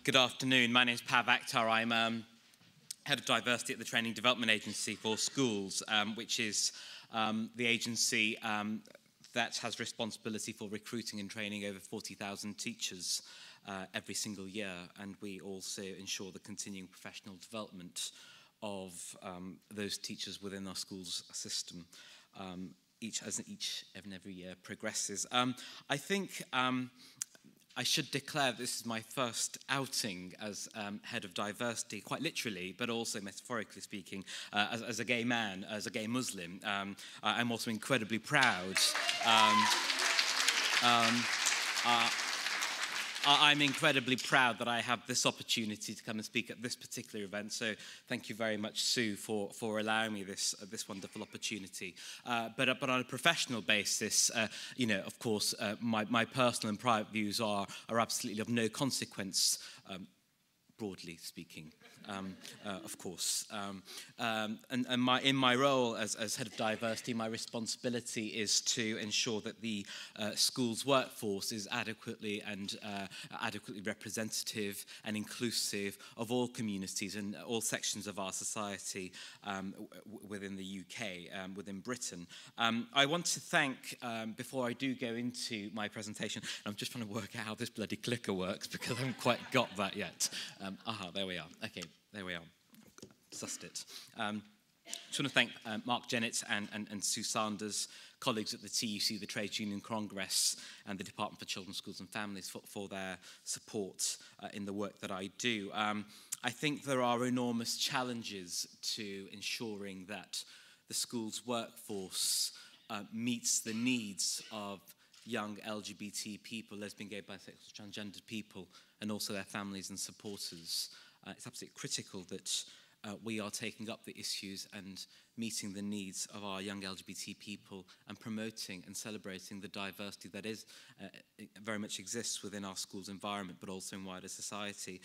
Good afternoon. My name is Akhtar. I'm Head of Diversity at the Training Development Agency for Schools, which is the agency that has responsibility for recruiting and training over 40,000 teachers every single year. And we also ensure the continuing professional development of those teachers within our schools system, each and every year progresses. I think I should declare this is my first outing as head of diversity, quite literally, but also metaphorically speaking, as a gay man, as a gay Muslim. I'm also incredibly proud. I'm incredibly proud that I have this opportunity to come and speak at this particular event. So thank you very much, Sue, for allowing me this wonderful opportunity. But on a professional basis, of course, my personal and private views are absolutely of no consequence, broadly speaking. Of course. In my role as head of diversity, my responsibility is to ensure that the school's workforce is adequately representative and inclusive of all communities and all sections of our society within the UK, within Britain. I want to thank, before I do go into my presentation, I'm just trying to work out how this bloody clicker works because I haven't quite got that yet. There we are. Okay, there we are. Sussed it. I just want to thank Mark Jennett and Sue Sanders, colleagues at the TUC, the Trades Union Congress, and the Department for Children, Schools and Families for their support in the work that I do. I think there are enormous challenges to ensuring that the school's workforce meets the needs of young LGBT people, lesbian, gay, bisexual, transgendered people, and also their families and supporters. It's absolutely critical that we are taking up the issues and meeting the needs of our young LGBT people and promoting and celebrating the diversity that is very much exists within our school's environment, but also in wider society.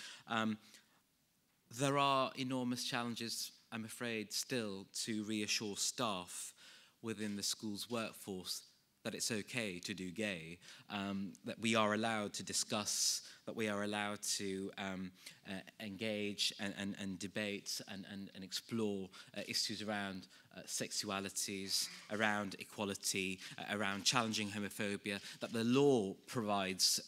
There are enormous challenges, I'm afraid, still to reassure staff within the school's workforce that it's okay to do gay, that we are allowed to discuss, that we are allowed to engage and debate and explore issues around sexualities, around equality, around challenging homophobia, that the law provides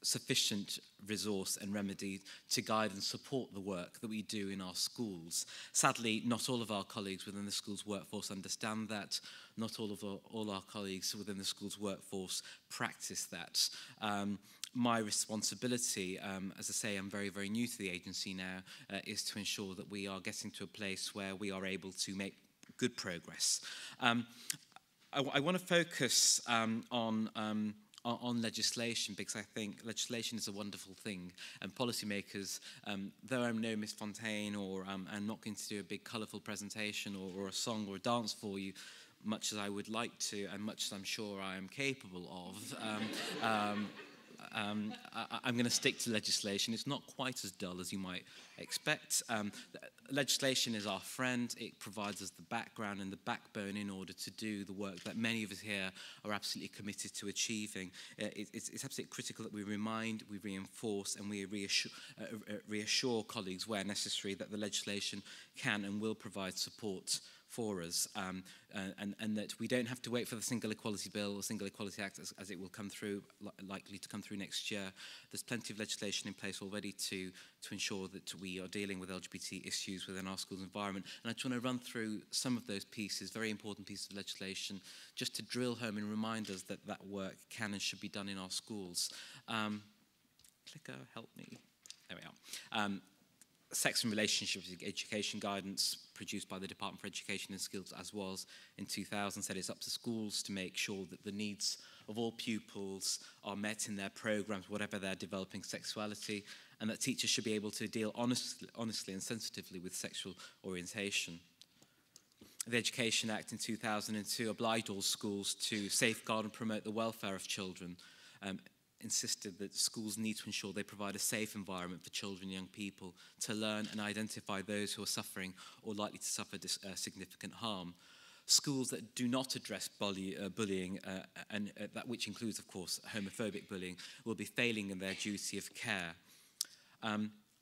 sufficient resource and remedy to guide and support the work that we do in our schools. Sadly, not all of our colleagues within the school's workforce understand that. Not all our colleagues within the school's workforce practice that. My responsibility, as I say, I'm very, very new to the agency now, is to ensure that we are getting to a place where we are able to make good progress. I want to focus on legislation, because I think legislation is a wonderful thing, and policymakers, though I'm no Miss Fontaine, or I'm not going to do a big colourful presentation or a song or a dance for you, much as I would like to, and much as I'm sure I am capable of, I'm going to stick to legislation. It's not quite as dull as you might expect. Legislation is our friend. It provides us the background and the backbone in order to do the work that many of us here are absolutely committed to achieving. It's absolutely critical that we remind, we reinforce, and we reassure colleagues where necessary that the legislation can and will provide support for us, and that we don't have to wait for the Single Equality Bill or Single Equality Act as it will come through, likely to come through next year. There's plenty of legislation in place already to ensure that we are dealing with LGBT issues within our school's environment. And I just want to run through some of those pieces, very important pieces of legislation, just to drill home and remind us that that work can and should be done in our schools. Clicker, help me. There we are. Sex and Relationship Education Guidance produced by the Department for Education and Skills, as was in 2000, said it's up to schools to make sure that the needs of all pupils are met in their programs, whatever their developing sexuality, and that teachers should be able to deal honestly and sensitively with sexual orientation. The Education Act in 2002 obliged all schools to safeguard and promote the welfare of children, insisted that schools need to ensure they provide a safe environment for children and young people to learn and identify those who are suffering or likely to suffer significant harm. Schools that do not address bullying, which includes, of course, homophobic bullying, will be failing in their duty of care.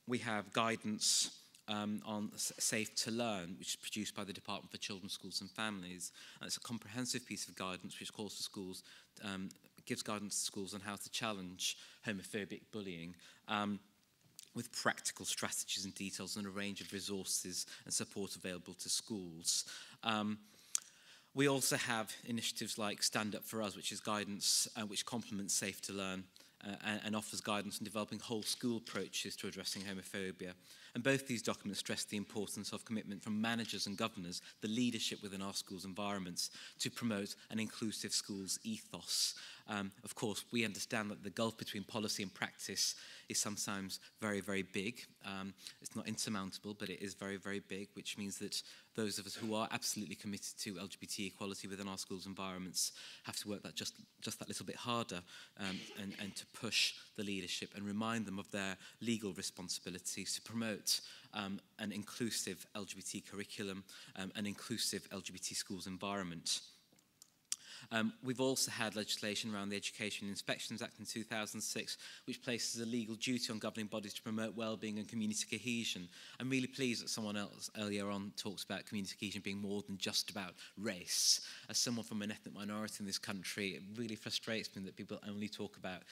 We have guidance on Safe to Learn, which is produced by the Department for Children, Schools and Families. And it's a comprehensive piece of guidance which calls to schools, gives guidance to schools on how to challenge homophobic bullying, with practical strategies and details and a range of resources and support available to schools. We also have initiatives like Stand Up For Us, which is guidance which complements Safe to Learn and offers guidance in developing whole school approaches to addressing homophobia. And both these documents stress the importance of commitment from managers and governors, the leadership within our schools' environments, to promote an inclusive schools ethos. Of course, we understand that the gulf between policy and practice is sometimes very, very big. It's not insurmountable, but it is very, very big, which means that those of us who are absolutely committed to LGBT equality within our schools' environments have to work that just that little bit harder, and to push the leadership and remind them of their legal responsibilities to promote an inclusive LGBT curriculum, an inclusive LGBT schools environment. We've also had legislation around the Education Inspections Act in 2006, which places a legal duty on governing bodies to promote well-being and community cohesion. I'm really pleased that someone else earlier on talks about community cohesion being more than just about race. As someone from an ethnic minority in this country, it really frustrates me that people only talk about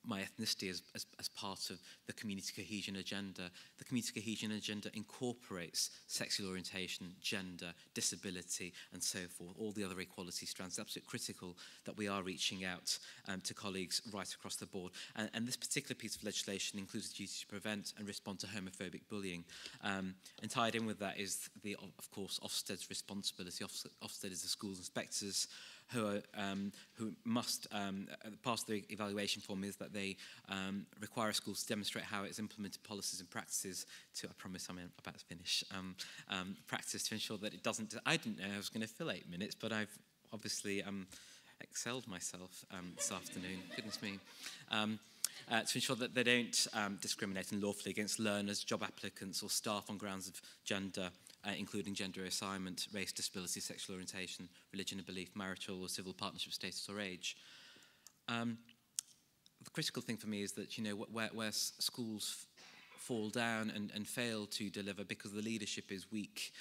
my ethnicity as part of the community cohesion agenda. The community cohesion agenda incorporates sexual orientation, gender, disability, and so forth, all the other equality strands. It's absolutely critical that we are reaching out to colleagues right across the board. And this particular piece of legislation includes a duty to prevent and respond to homophobic bullying. And tied in with that is, of course, Ofsted's responsibility. Ofsted is the schools inspectors who must, part of the evaluation form is that they require schools to demonstrate how it's implemented policies and practices to, I promise I'm about to finish, practice to ensure that it doesn't, I didn't know I was going to fill 8 minutes, but I've obviously excelled myself this afternoon, goodness me. To ensure that they don't discriminate unlawfully against learners, job applicants or staff on grounds of gender, including gender assignment, race, disability, sexual orientation, religion and belief, marital or civil partnership status or age. The critical thing for me is that, you know, where schools fall down and fail to deliver because the leadership is weak,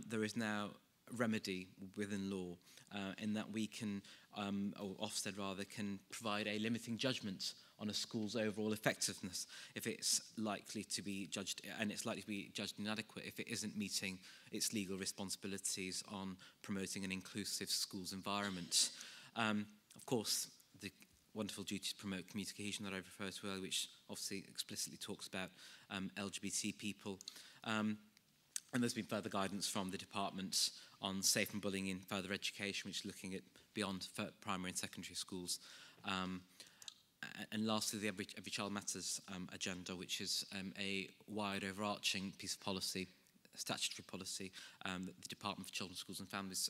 there is now remedy within law in that we can, or Ofsted rather, can provide a limiting judgment on a school's overall effectiveness if it's likely to be judged, and it's likely to be judged inadequate if it isn't meeting its legal responsibilities on promoting an inclusive schools environment. Of course, the wonderful duty to promote community cohesion that I referred to earlier, which obviously explicitly talks about LGBT people. And there's been further guidance from the department on safe and bullying in further education, which is looking at beyond primary and secondary schools. And lastly, the Every Child Matters agenda, which is a wide overarching piece of policy, statutory policy, that the Department for Children, Schools and Families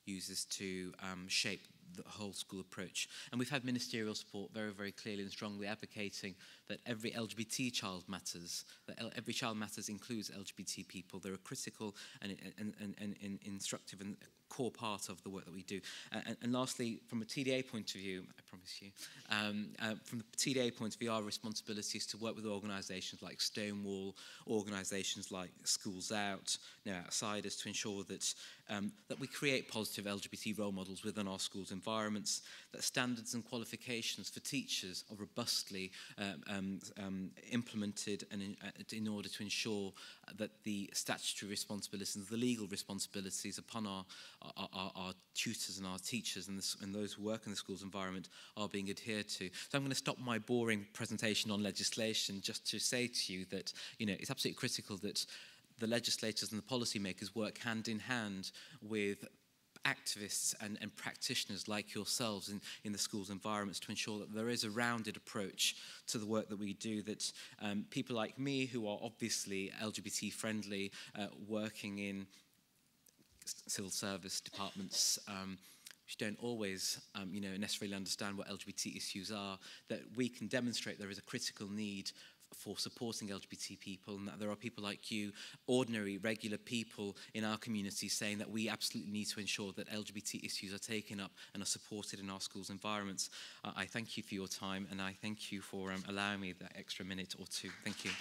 uses to shape the whole school approach. And we've had ministerial support very, very clearly and strongly advocating that every LGBT child matters, that every child matters includes LGBT people. They're a critical and instructive and core part of the work that we do. And lastly, from a TDA point of view, I promise you, from the TDA point of view, our responsibility is to work with organisations like Stonewall, organisations like Schools Out, Outsiders, to ensure that that we create positive LGBT role models within our schools' environments, that standards and qualifications for teachers are robustly implemented and in order to ensure that the statutory responsibilities, the legal responsibilities upon our tutors and our teachers and those who work in the schools environment are being adhered to. So I'm going to stop my boring presentation on legislation just to say to you that, you know, it's absolutely critical that the legislators and the policymakers work hand in hand with activists and practitioners like yourselves in the schools environments to ensure that there is a rounded approach to the work that we do, that people like me who are obviously LGBT friendly, working in civil service departments which don't always necessarily understand what LGBT issues are, that we can demonstrate there is a critical need for supporting LGBT people, and that there are people like you, ordinary, regular people in our community, saying that we absolutely need to ensure that LGBT issues are taken up and are supported in our schools' environments. I thank you for your time, and I thank you for allowing me that extra minute or two. Thank you.